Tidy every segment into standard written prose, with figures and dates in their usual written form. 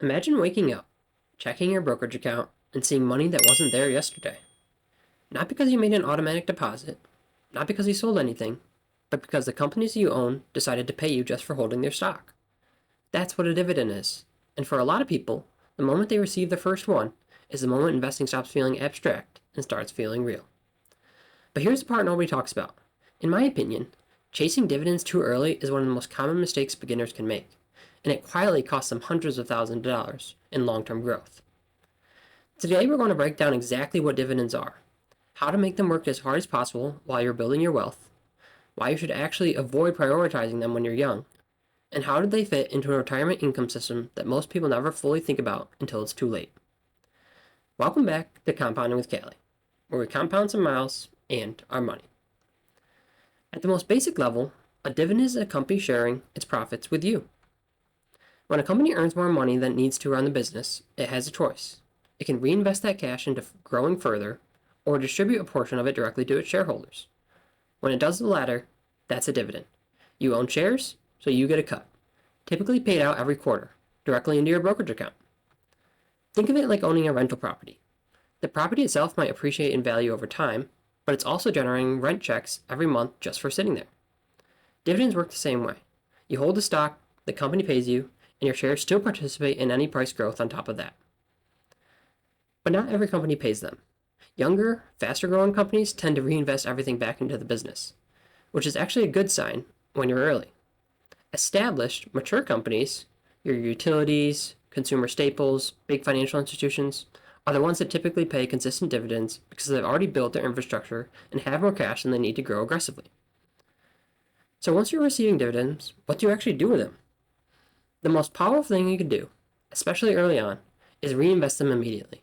Imagine waking up, checking your brokerage account, and seeing money that wasn't there yesterday. Not because you made an automatic deposit, not because you sold anything, but because the companies you own decided to pay you just for holding their stock. That's what a dividend is. And for a lot of people, the moment they receive their first one is the moment investing stops feeling abstract and starts feeling real. But here's the part nobody talks about. In my opinion, chasing dividends too early is one of the most common mistakes beginners can make, and it quietly costs them hundreds of thousands of dollars in long-term growth. Today we're going to break down exactly what dividends are, how to make them work as hard as possible while you're building your wealth, why you should actually avoid prioritizing them when you're young, and how do they fit into a retirement income system that most people never fully think about until it's too late. Welcome back to Compounding with Callie, where we compound some miles and our money. At the most basic level, a dividend is a company sharing its profits with you. When a company earns more money than it needs to run the business, it has a choice. It can reinvest that cash into growing further, or distribute a portion of it directly to its shareholders. When it does the latter, that's a dividend. You own shares, so you get a cut, typically paid out every quarter, directly into your brokerage account. Think of it like owning a rental property. The property itself might appreciate in value over time, but it's also generating rent checks every month just for sitting there. Dividends work the same way. You hold the stock, the company pays you, and your shares still participate in any price growth on top of that. But not every company pays them. Younger, faster growing companies tend to reinvest everything back into the business, which is actually a good sign when you're early. Established, mature companies, your utilities, consumer staples, big financial institutions, are the ones that typically pay consistent dividends because they've already built their infrastructure and have more cash than they need to grow aggressively. So once you're receiving dividends, what do you actually do with them? The most powerful thing you can do, especially early on, is reinvest them immediately.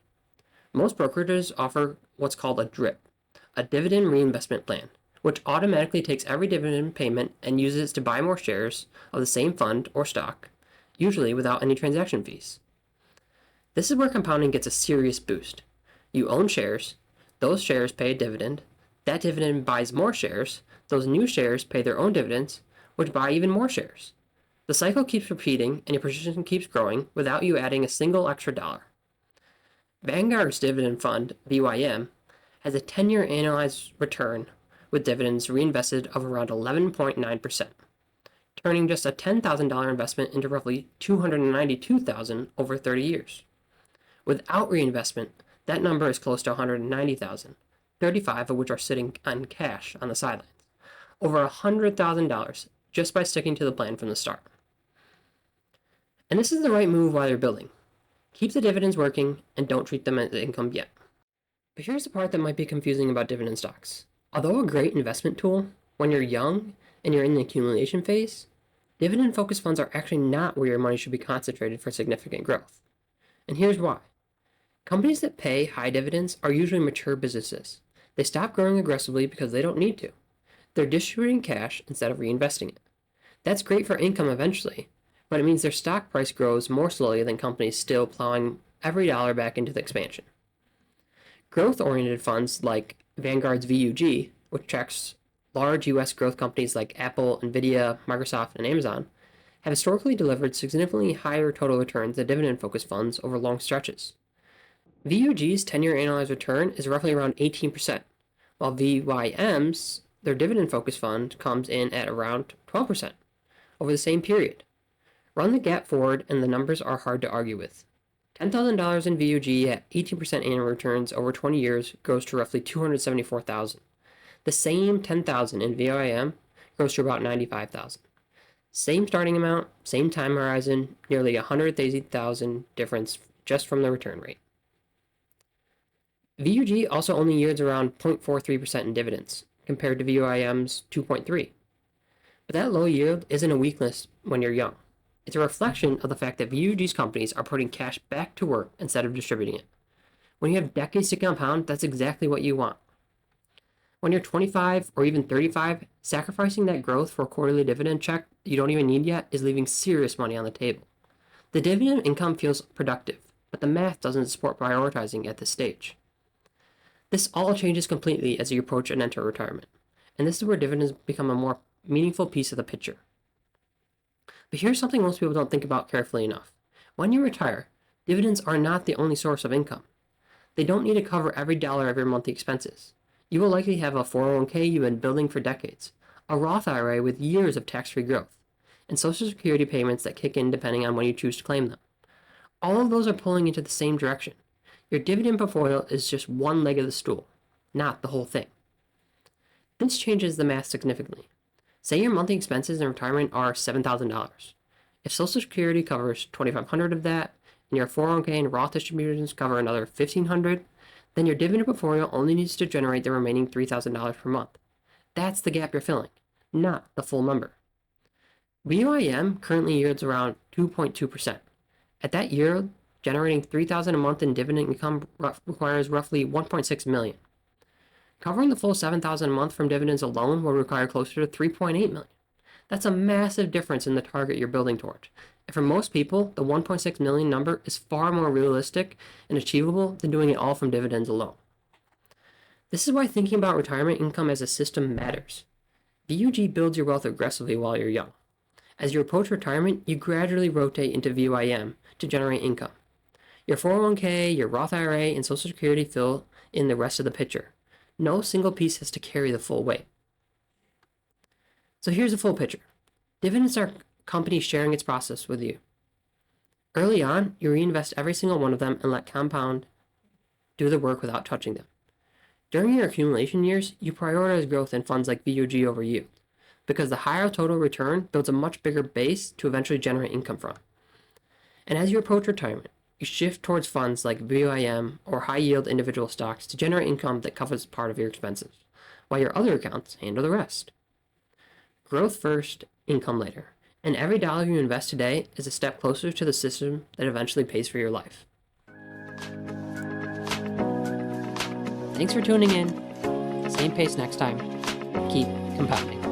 Most brokerages offer what's called a DRIP, a dividend reinvestment plan, which automatically takes every dividend payment and uses it to buy more shares of the same fund or stock, usually without any transaction fees. This is where compounding gets a serious boost. You own shares, those shares pay a dividend, that dividend buys more shares, those new shares pay their own dividends, which buy even more shares. The cycle keeps repeating and your position keeps growing without you adding a single extra dollar. Vanguard's dividend fund, VYM, has a 10-year annualized return with dividends reinvested of around 11.9%, turning just a $10,000 investment into roughly $292,000 over 30 years. Without reinvestment, that number is close to $190,000, 35 of which are sitting on cash on the sidelines. Over $100,000 just by sticking to the plan from the start. And this is the right move while you're building. Keep the dividends working and don't treat them as income yet. But here's the part that might be confusing about dividend stocks. Although a great investment tool, when you're young and you're in the accumulation phase, dividend-focused funds are actually not where your money should be concentrated for significant growth. And here's why. Companies that pay high dividends are usually mature businesses. They stop growing aggressively because they don't need to. They're distributing cash instead of reinvesting it. That's great for income eventually, but it means their stock price grows more slowly than companies still plowing every dollar back into the expansion. Growth-oriented funds like Vanguard's VUG, which tracks large US growth companies like Apple, Nvidia, Microsoft, and Amazon, have historically delivered significantly higher total returns than dividend-focused funds over long stretches. VUG's 10-year annualized return is roughly around 18%, while VYM's, their dividend-focused fund, comes in at around 12% over the same period. Run the gap forward and the numbers are hard to argue with. $10,000 in VUG at 18% annual returns over 20 years grows to roughly $274,000. The same $10,000 in VYM grows to about $95,000. Same starting amount, same time horizon, nearly $130,000 difference just from the return rate. VUG also only yields around 0.43% in dividends, compared to VYM's 2.3%. But that low yield isn't a weakness when you're young. It's a reflection of the fact that VUG's companies are putting cash back to work instead of distributing it. When you have decades to compound, that's exactly what you want. When you're 25 or even 35, sacrificing that growth for a quarterly dividend check you don't even need yet is leaving serious money on the table. The dividend income feels productive, but the math doesn't support prioritizing at this stage. This all changes completely as you approach and enter retirement, and this is where dividends become a more meaningful piece of the picture. But here's something most people don't think about carefully enough. When you retire, dividends are not the only source of income. They don't need to cover every dollar of your monthly expenses. You will likely have a 401k you've been building for decades, a Roth IRA with years of tax-free growth, and Social Security payments that kick in depending on when you choose to claim them. All of those are pulling into the same direction. Your dividend portfolio is just one leg of the stool, not the whole thing. This changes the math significantly. Say your monthly expenses in retirement are $7,000. If Social Security covers $2,500 of that, and your 401k and Roth distributions cover another $1,500, then your dividend portfolio only needs to generate the remaining $3,000 per month. That's the gap you're filling, not the full number. VUIM currently yields around 2.2%. At that yield, generating $3,000 a month in dividend income requires roughly $1.6 million. Covering the full $7,000 a month from dividends alone will require closer to $3.8 million. That's a massive difference in the target you're building toward. And for most people, the $1.6 million number is far more realistic and achievable than doing it all from dividends alone. This is why thinking about retirement income as a system matters. VUG builds your wealth aggressively while you're young. As you approach retirement, you gradually rotate into VUIM to generate income. Your 401k, your Roth IRA, and Social Security fill in the rest of the picture. No single piece has to carry the full weight. So here's the full picture. Dividends are company sharing its process with you. Early on, you reinvest every single one of them and let compound do the work without touching them. During your accumulation years, you prioritize growth in funds like VUG over yield, because the higher total return builds a much bigger base to eventually generate income from. And as you approach retirement, you shift towards funds like VUIM or high-yield individual stocks to generate income that covers part of your expenses, while your other accounts handle the rest. Growth first, income later. And every dollar you invest today is a step closer to the system that eventually pays for your life. Thanks for tuning in. Same pace next time. Keep compounding.